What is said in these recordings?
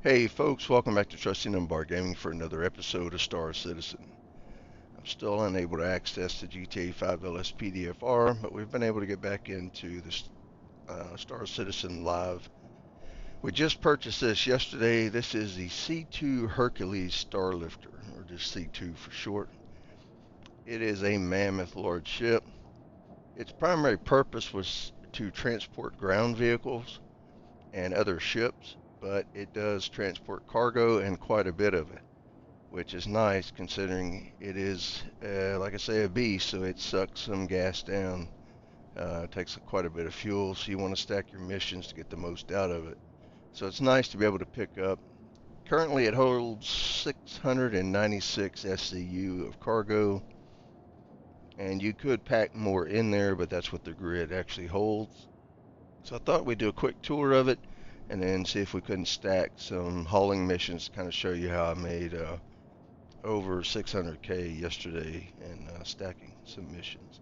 Hey folks, welcome back to Trusty Numbar Gaming for another episode of Star Citizen. I'm still unable to access the GTA 5 LSPDFR, but we've been able to get back into the Star Citizen Live. We just purchased this yesterday. This is the C2 Hercules Starlifter, or just C2 for short. It is a mammoth large ship. Its primary purpose was to transport ground vehicles and other ships, but it does transport cargo and quite a bit of it, which is nice considering it is, like I say, a beast, so it sucks some gas down. It takes quite a bit of fuel, so you want to stack your missions to get the most out of it. So it's nice to be able to pick up. Currently it holds 696 SCU of cargo, and you could pack more in there, but that's what the grid actually holds. So I thought we'd do a quick tour of it and then see if we couldn't stack some hauling missions to kind of show you how I made over 600k yesterday in stacking some missions.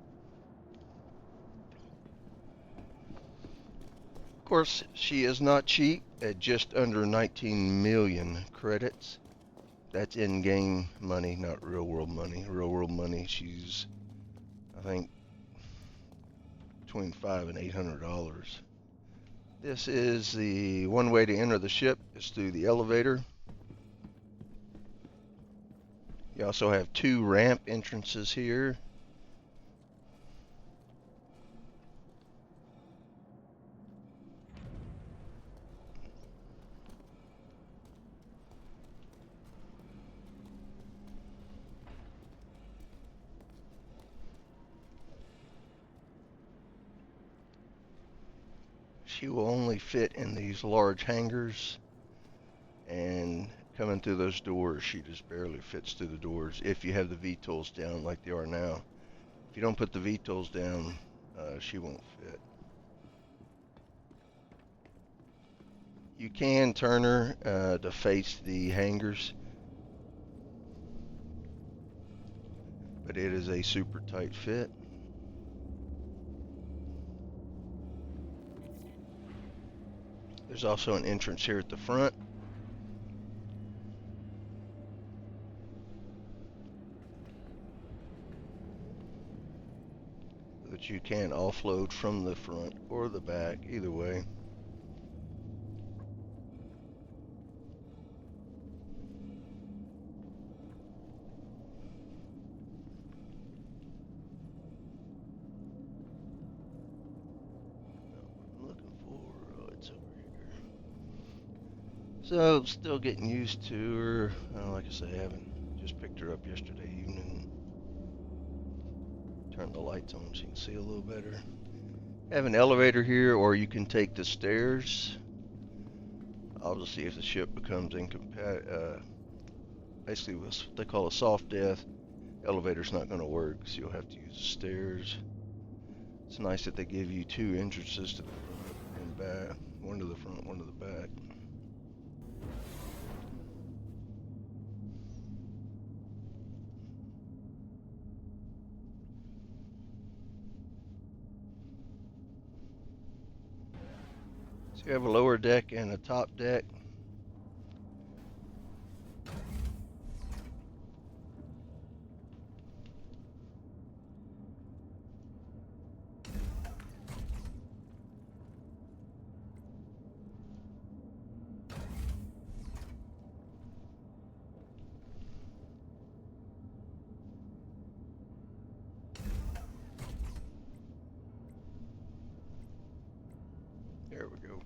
Of course, she is not cheap at just under 19 million credits. That's in-game money, not real-world money. Real-world money, she's, I think, between $500 and $800. This is the one way to enter the ship is through the elevator. You also have two ramp entrances here. She will only fit in these large hangars, and coming through those doors, she just barely fits through the doors if you have the VTOLs down like they are now. If you don't put the VTOLs down, she won't fit. You can turn her to face the hangars, but it is a super tight fit. There's also an entrance here at the front. That you can offload from the front or the back, either way. I'm looking for, oh, it's over here. So, still getting used to her. Like I say, I haven't just picked her up yesterday evening. Turn the lights on so you can see a little better. Have an elevator here, or you can take the stairs. Obviously, if the ship becomes incompatible, basically what they call a soft death, elevator's not going to work, so you'll have to use the stairs. It's nice that they give you two entrances to the front and back, one to the front, one to the back. So you have a lower deck and a top deck. There we go.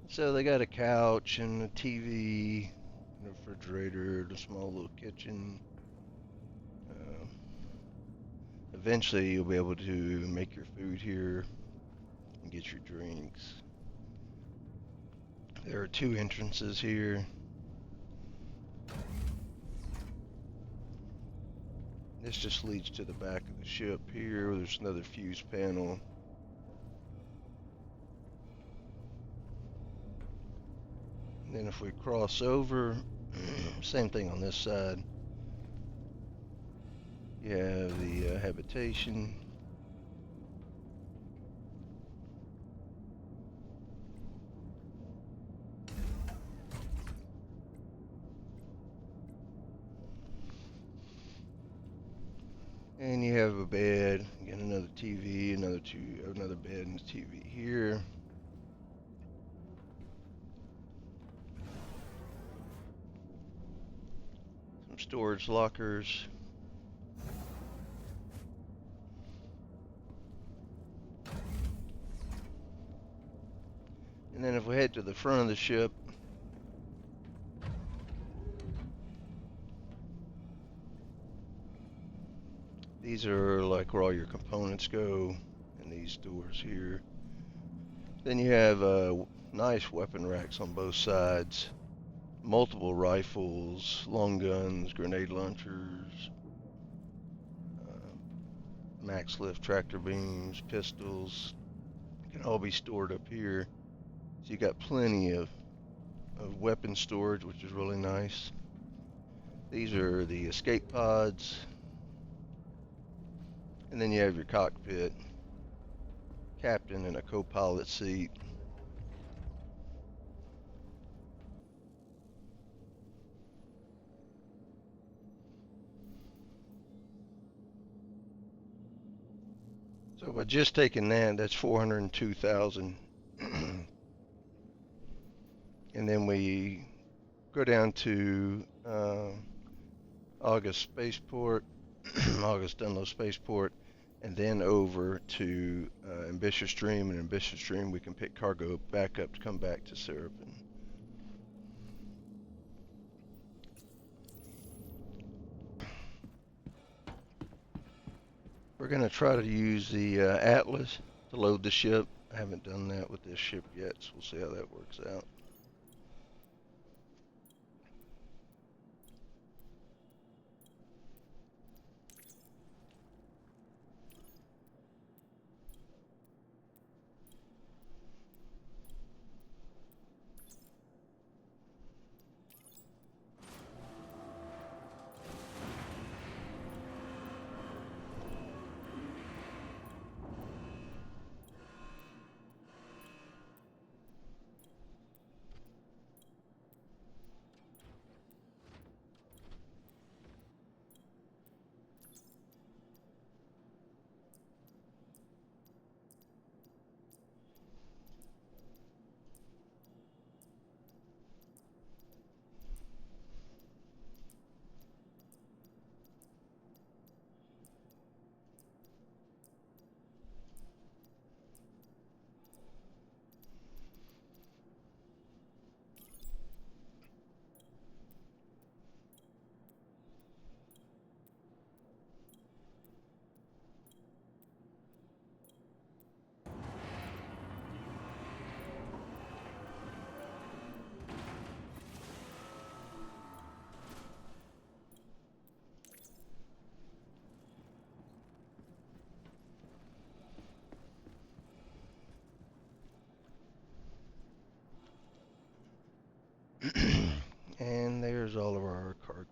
So they got a couch and a TV, a refrigerator, a small little kitchen. Eventually you'll be able to make your food here and get your drinks. There are two entrances here. This just leads to the back of the ship here. There's another fuse panel. And then if we cross over, same thing on this side. You have the habitation. And you have a bed, again another TV, another bed and a TV here. Some storage lockers. And then if we head to the front of the ship, these are like where all your components go, and these doors here. Then you have nice weapon racks on both sides, multiple rifles, long guns, grenade launchers, max lift tractor beams, pistols, can all be stored up here. So you got plenty of weapon storage, which is really nice. These are the escape pods. And then you have your cockpit, captain and a co-pilot seat. So by just taking that, that's 402,000. And then we go down to August Spaceport, August Dunlo Spaceport, and then over to Ambitious Dream. And Ambitious Dream, we can pick cargo back up to come back to Seraphim. We're going to try to use the Atlas to load the ship. I haven't done that with this ship yet, so we'll see how that works out. And there's all of our cargo.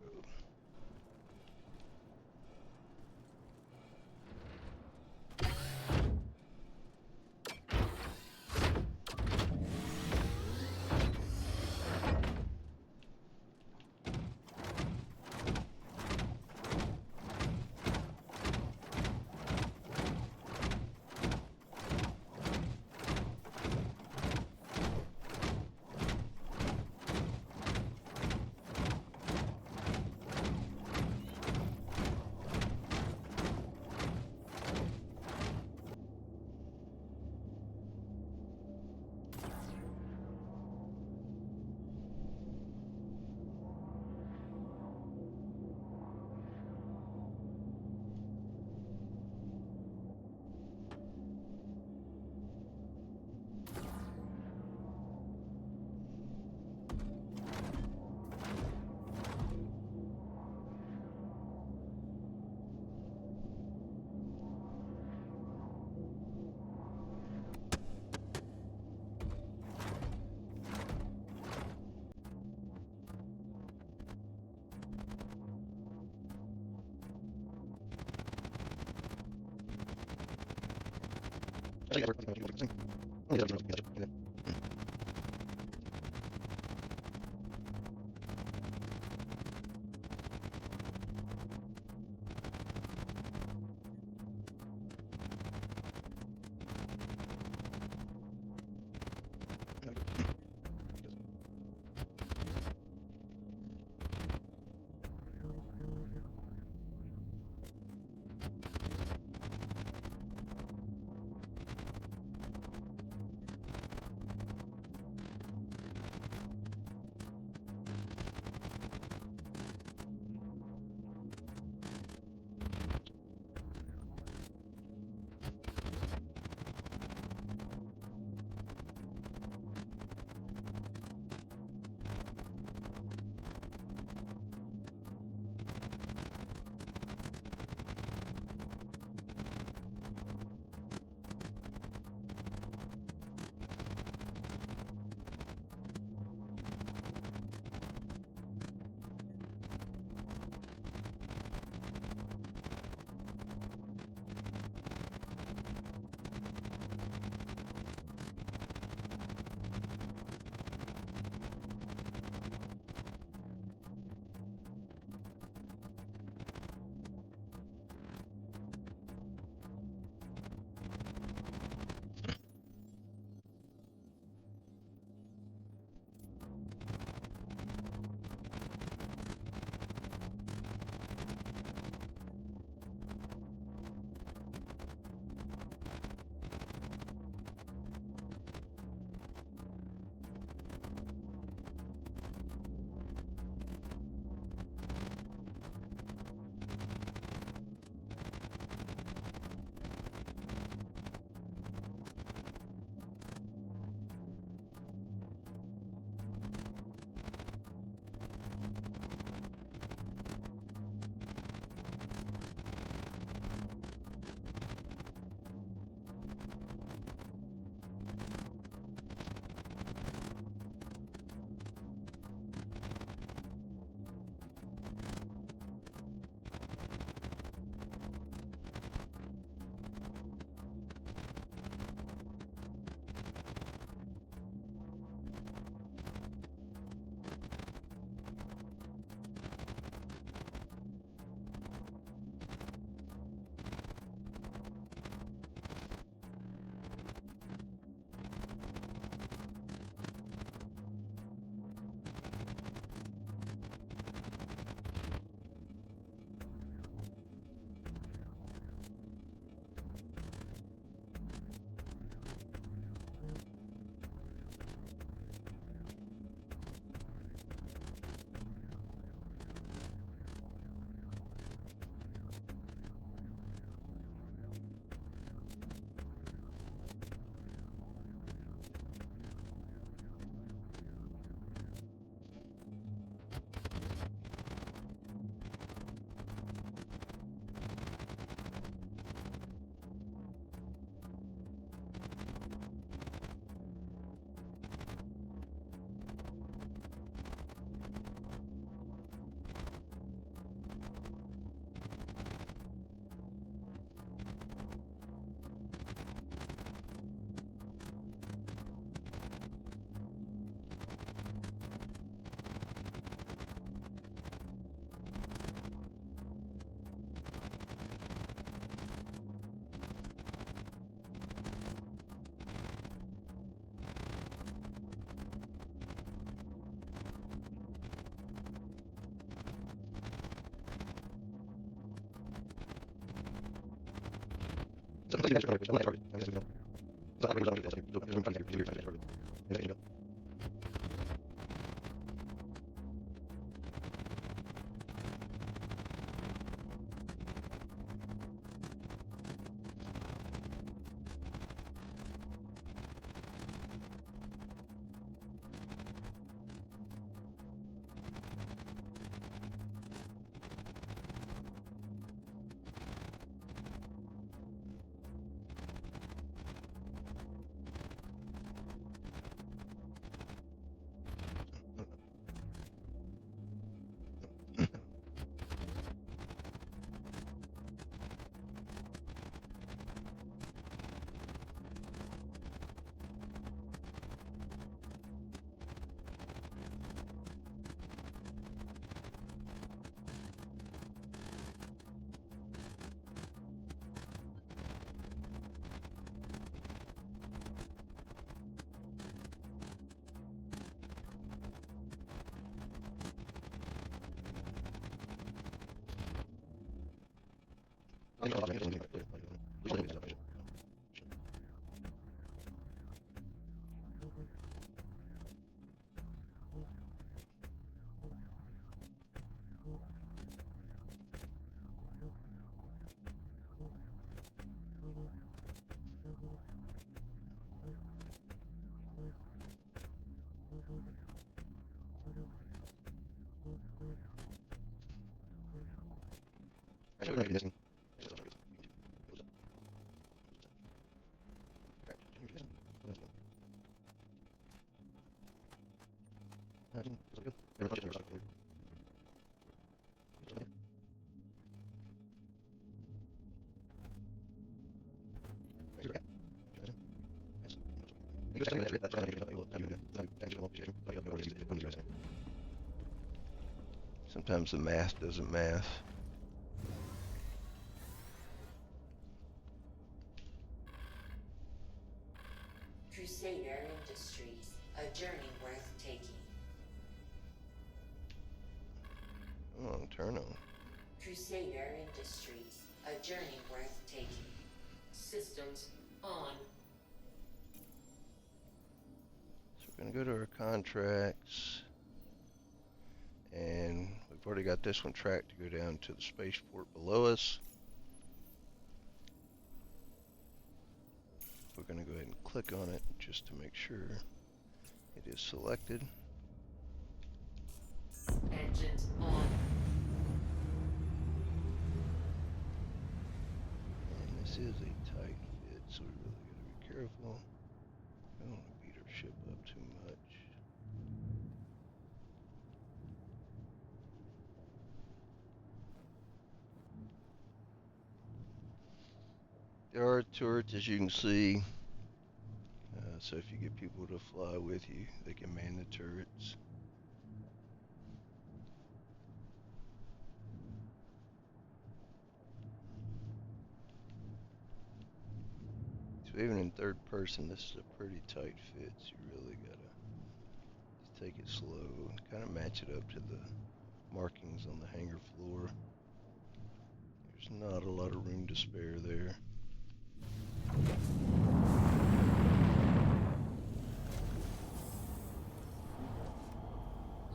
Sometimes the math doesn't math. Crusader Industries, a journey worth taking. Oh, turn on. Crusader Industries, a journey worth taking. Systems on. So we're going to go to our contracts. And we've already got this one tracked to go down to the spaceport below us. We're going to go ahead and click on it just to make sure it is selected. Engines on. And this is a tight fit, so we really got to be careful. We don't want to beat our ship up too much. There are turrets, as you can see. So if you get people to fly with you, they can man the turrets. So even in third person, this is a pretty tight fit, so you really gotta just take it slow and kind of match it up to the markings on the hangar floor. There's not a lot of room to spare there.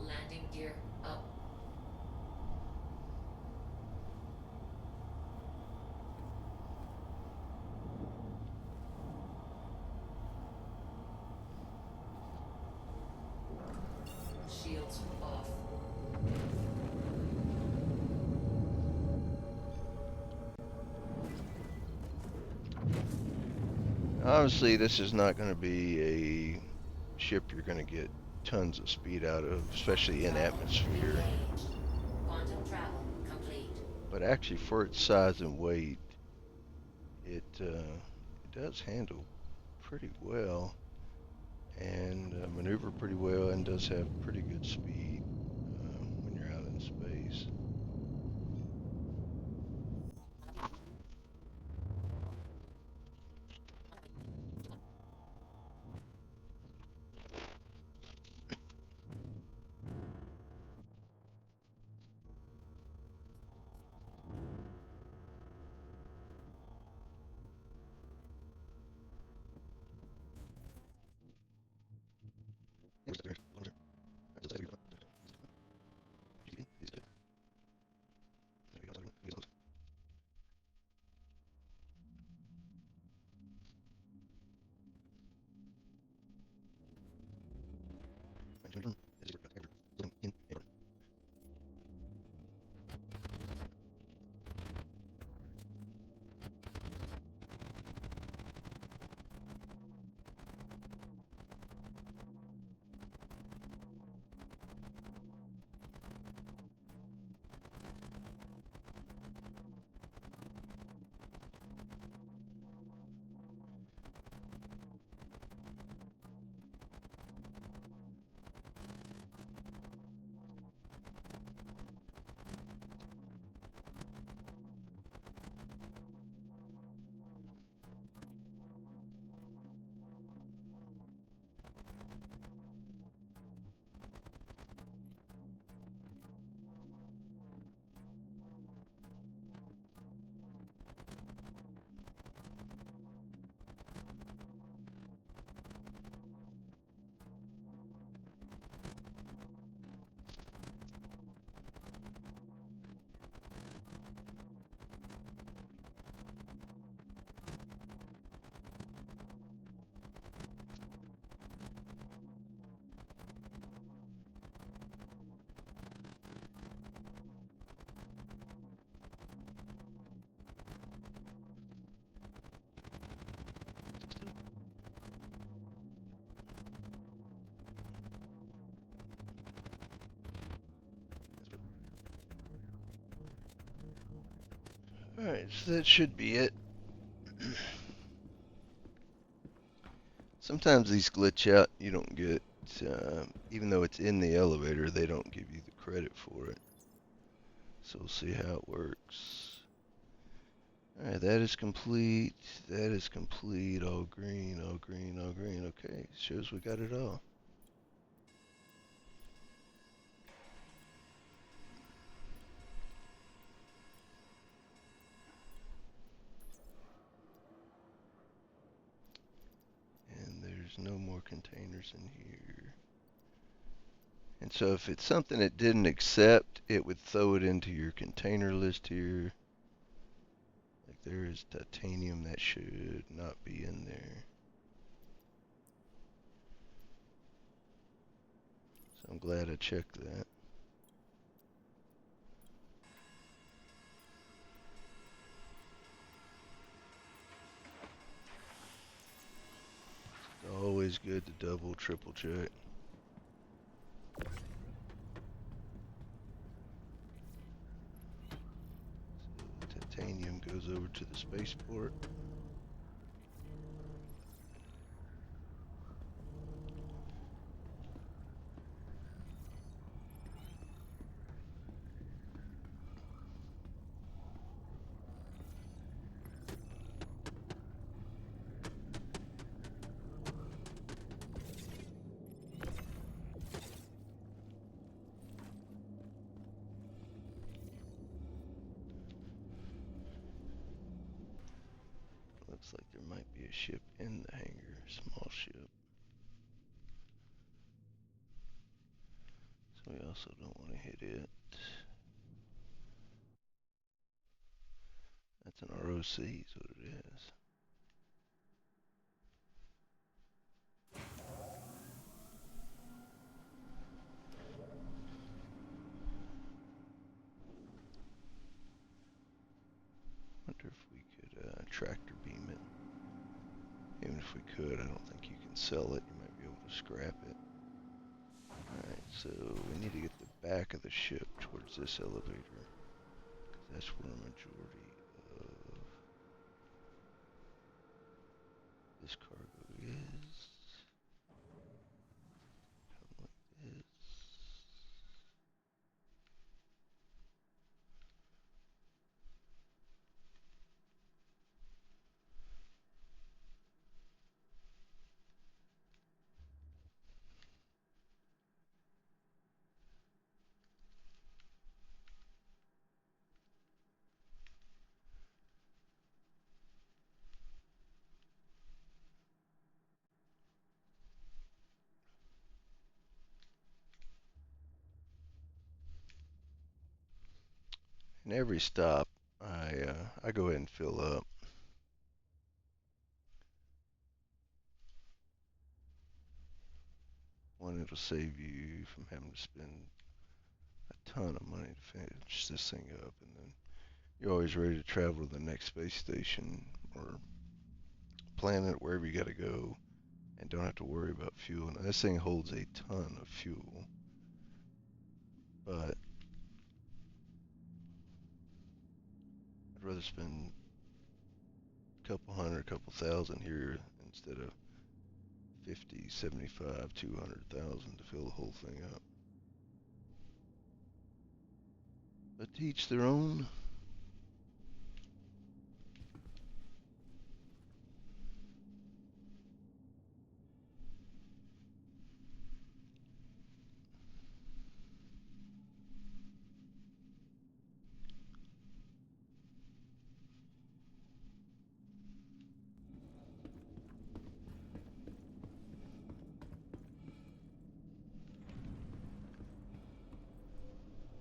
Landing gear up. Shields off. Obviously, this is not going to be a ship you're going to get tons of speed out of, especially in atmosphere. Quantum travel complete. But actually, for its size and weight, it does handle pretty well and maneuver pretty well and does have pretty good speed when you're out in space. Alright, so that should be it. Sometimes these glitch out, you don't get, even though it's in the elevator, they don't give you the credit for it. So we'll see how it works. Alright, that is complete. That is complete. All green, all green, all green. Okay, shows we got it all. And there's no more containers in here. And so if it's something it didn't accept, it would throw it into your container list here. Like there is titanium that should not be in there. So I'm glad I checked that. It's always good to double, triple check. So titanium goes over to the spaceport. Looks like there might be a ship in the hangar, small ship. So we also don't want to hit it. That's an ROC is what it is. Wonder if we could tractor beam it. Even if we could, I don't think you can sell it. You might be able to scrap it. Alright, so we need to get the back of the ship towards this elevator. 'Cause that's where a majority of this cargo is. Come like this. And every stop, I go ahead and fill up. One, it'll save you from having to spend a ton of money to finish this thing up, and then you're always ready to travel to the next space station or planet, wherever you gotta go, and don't have to worry about fuel. Now, this thing holds a ton of fuel, but I'd rather spend a couple hundred, a couple thousand here instead of 50, 75, 200,000 to fill the whole thing up. But to each their own.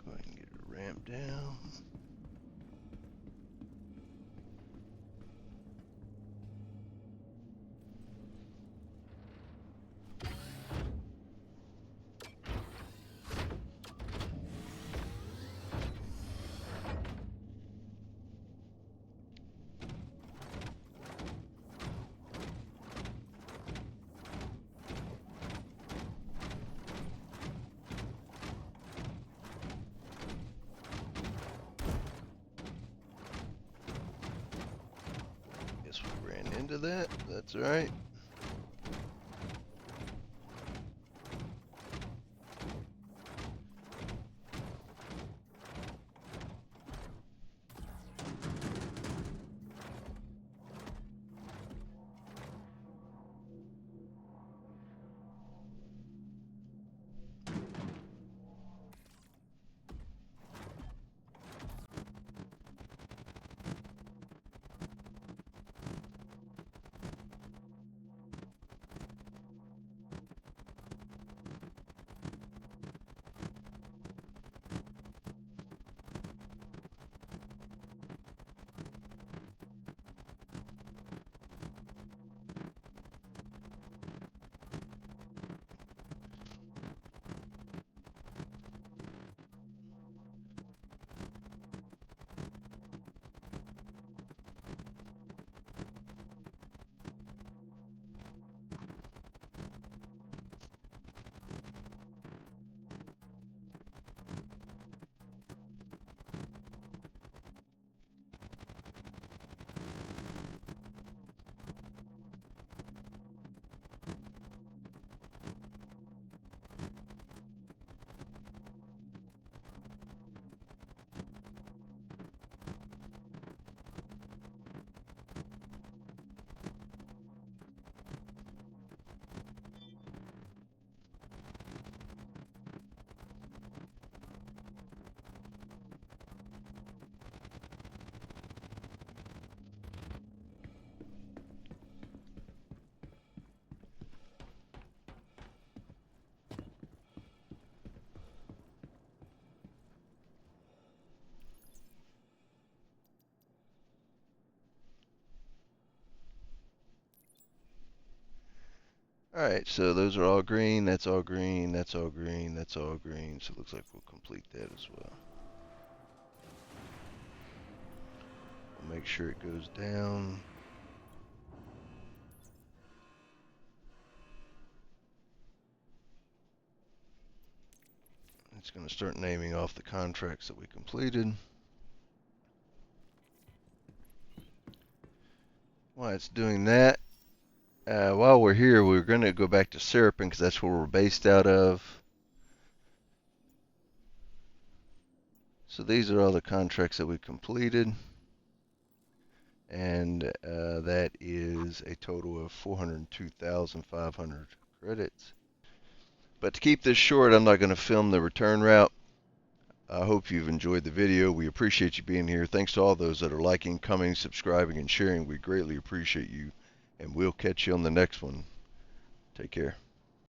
Go ahead and get a ramp down. Guess we ran into that. That's all right. Alright, so those are all green, that's all green, that's all green, that's all green. So it looks like we'll complete that as well. We'll make sure it goes down. It's going to start naming off the contracts that we completed. While it's doing that, while we're here, we're going to go back to Serapen because that's where we're based out of. So these are all the contracts that we completed. And that is a total of 402,500 credits. But to keep this short, I'm not going to film the return route. I hope you've enjoyed the video. We appreciate you being here. Thanks to all those that are liking, commenting, subscribing, and sharing. We greatly appreciate you. And we'll catch you on the next one. Take care.